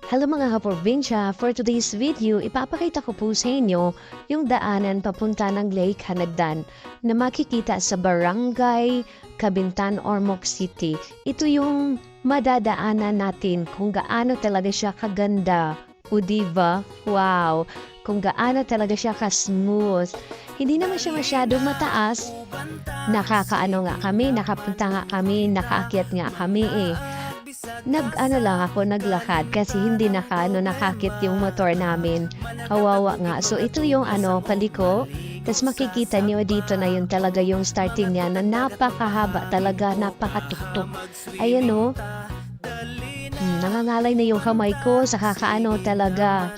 Hello mga kaprobinsya, for today's video, ipapakita ko po sa inyo yung daanan papunta ng Lake Hanagdan na makikita sa Barangay Cabintan, Ormoc City. Ito yung madadaanan natin kung gaano talaga siya kaganda. O diba? Wow! Kung gaano talaga siya ka-smooth. Hindi naman siya masyadong mataas. Nakakaano nga kami, nakapunta nga kami, nakaakyat nga kami eh. Naglakad kasi hindi nakakit yung motor namin. Kawawa nga. So ito yung paliko. Tapos makikita niyo dito na yun talaga yung starting niya na napakahaba talaga, napakatuktok. Ayan o. Nangangalay na yung kamay ko sa kakaano talaga.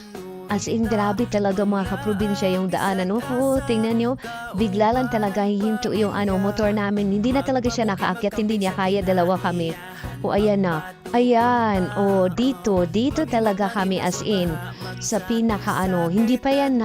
As in, grabe talaga mga kaprobinsya yung daanan. Tingnan nyo, bigla lang talaga hihinto yung motor namin. Hindi na talaga siya nakaakyat, hindi niya kaya, dalawa kami. Ayan na. Ayan, dito talaga kami as in. Sa hindi pa yan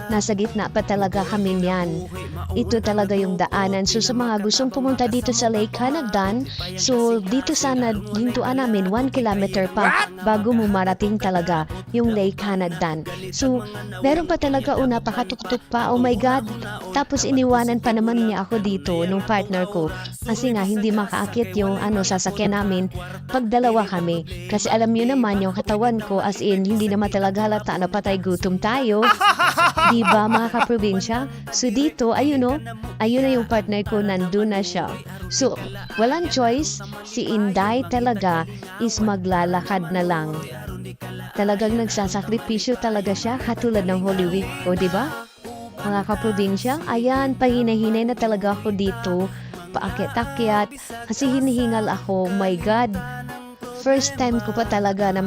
nasa gitna pa talaga kami niyan. Ito talaga yung daanan. So sa mga gustong pumunta dito sa Lake Hanagdan, so dito sana hintuan namin 1 kilometer pa bago mo marating talaga yung Lake Hanagdan. So meron pa talaga napakatuktok pa, oh my God. Tapos iniwanan pa naman niya ako dito nung partner ko. Kasi nga hindi makaakit yung sasakyan namin pag dalawa kami. Kasi alam niyo naman yung katawan ko as in hindi naman talaga halata na patay gutom tayo. Diba mga kaprobinsya? So dito, ayun na yung partner ko, nandun na siya. So, walang choice, si Inday talaga is maglalakad na lang. Talagang nagsasakripisyo talaga siya, katulad ng Holy Week. O diba? Mga kaprobinsya, ayan, pahinay-hinay na talaga ako dito, paakyat-akyat, kasi hinihingal ako, my God. First time ko pa talaga na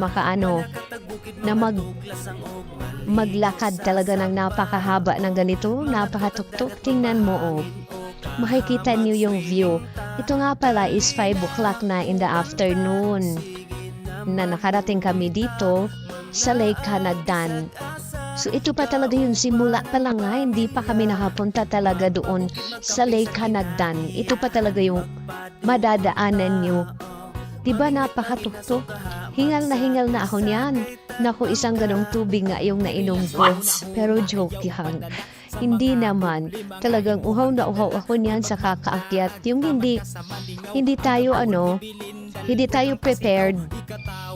maglakad talaga ng napakahaba ng ganito, napakatuktok. Tingnan mo makikita niyo yung view. Ito nga pala is 5 o'clock na in the afternoon na nakarating kami dito sa Lake Hanagdan. So ito pa talaga yung simula pa lang hindi pa kami nakapunta talaga doon sa Lake Hanagdan. Ito pa talaga yung madadaanan niyo. Diba napakatuktok? Hingal na ako niyan. Naku, isang ganong tubig nga yung nainom ko. Pero joke yan. Hindi naman. Talagang uhaw na uhaw ako niyan sa kakaakyat. Yung hindi tayo prepared.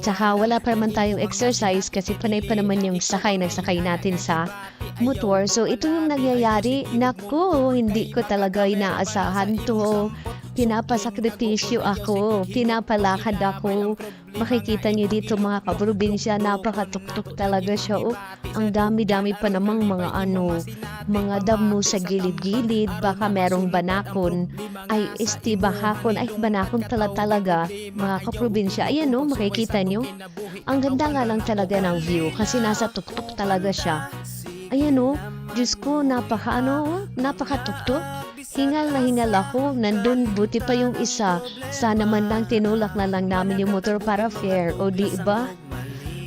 Tsaka wala pa naman tayong exercise kasi panay pa naman yung nagsakay natin sa motor. So ito yung nangyayari. Naku, hindi ko talaga inaasahan to. Pinapasakripisyo ako, pinapalakad ako. Makikita niyo dito mga kaprobinsya, napakatuktok talaga siya. Ang dami-dami pa namang mga damo sa gilid-gilid. Baka merong banakon. Ay, banakon. Ay, banakon talaga mga kaprobinsya. Ayan makikita niyo. Ang ganda nga lang talaga ng view kasi nasa tuktok talaga siya. Ayan Diyos ko, napakatuktok. Hingal na hingal ako, nandun, buti pa yung isa. Sana man lang tinulak na lang namin yung motor para fair, o di ba?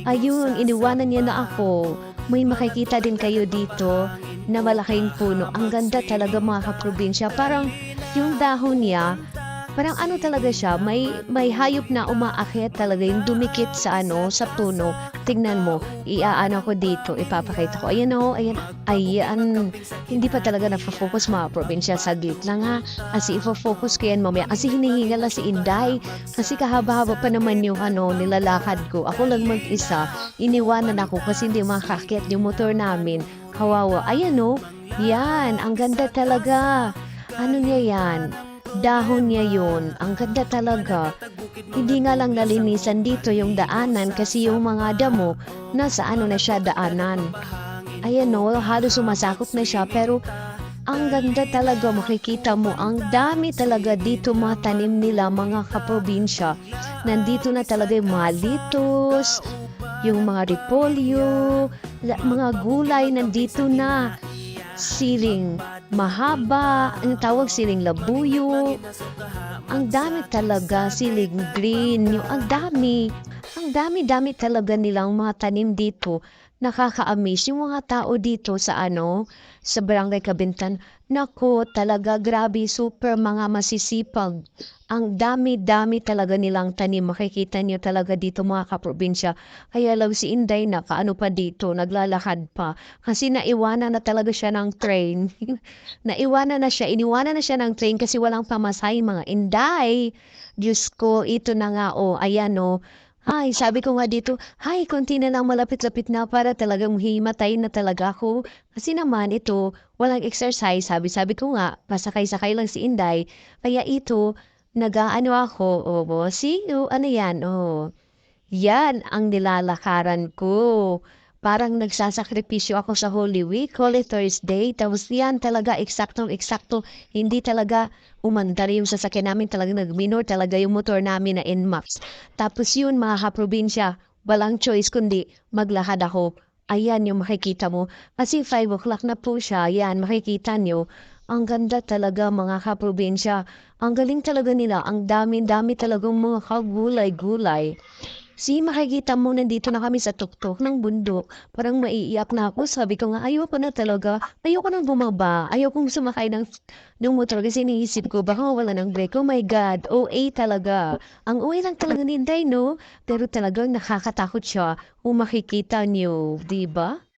Ayun, iniwanan niya na ako. May makikita din kayo dito na malaking puno. Ang ganda talaga mga kaprobinsya. Parang yung dahon niya, parang talaga siya, may hayop na umaakyat talaga yung dumikit sa sa puno. Tingnan mo, ko dito, ipapakita ko. Ayan, hindi pa talaga nafocus mga probinsya, saglit lang kasi ifo-focus ko yan mamaya, kasi hinihingal na si Inday, kasi kahaba-haba pa naman yung nilalakad ko. Ako lang mag-isa, iniwanan ako kasi hindi makakakyat yung motor namin. Kawawa, ayan yan, ang ganda talaga. Niya yan? Dahon niya yun. Ang ganda talaga. Hindi nga lang nalinisan dito yung daanan kasi yung mga damo nasa na siya daanan. Ayan halos sumasakop na siya pero ang ganda talaga, makikita mo. Ang dami talaga dito mga tanim nila mga kaprobinsya. Nandito na talaga yung mga litos, yung mga repolyo, mga gulay nandito na. Siling mahaba, ang tawag siling labuyo. Ang dami talaga, siling green, ang dami talaga nilang mga tanim dito nakaka-amaze yung mga tao dito sa sa Barangay Kabintan. Naku, talaga grabe, super mga masisipag. Ang dami-dami talaga nilang tanim. Makikita niyo talaga dito mga kaprobinsya. Kaya lang si Inday nakaano pa dito, naglalakad pa. Kasi naiwanan na talaga siya ng train. Iniwanan na siya ng train kasi walang pamasahe mga Inday. Diyos ko, ito na nga, oh, ayan, oh. Ay, sabi ko nga dito, "Hay, konti na lang malapit-lapit na para talagang himatay na talaga ako." Kasi naman ito, walang exercise, sabi-sabi ko nga, pasakay-sakay lang si Inday. Kaya ito, nag-aano ako, oo, see, oh, ano yan, oh. Yan ang nilalakaran ko. Parang nagsasakripisyo ako sa Holy Week, Holy Thursday, tapos yan talaga eksaktong-eksakto, hindi talaga umandar yung sasakyan namin, talagang nag-minor talaga yung motor namin na NMAX. Tapos yun mga kaprobinsya, walang choice kundi maglakad ako. Ayan yung makikita mo. Kasi 5 o'clock na po siya, yan makikita nyo. Ang ganda talaga mga kaprobinsya. Ang galing talaga nila, ang dami-dami talagang mga kagulay-gulay. See, makikita mo nandito na kami sa tuktok ng bundok. Parang maiiyak na ako. Sabi ko nga, ayoko na talaga. Ayoko nang bumaba. Ayokong sumakay ng motor kasi iniisip ko, baka wala ng brake. Oh my God, OA talaga. Ang OA lang talaga ni Inday, no? Pero talagang nakakatakot siya kung makikita niyo, di ba?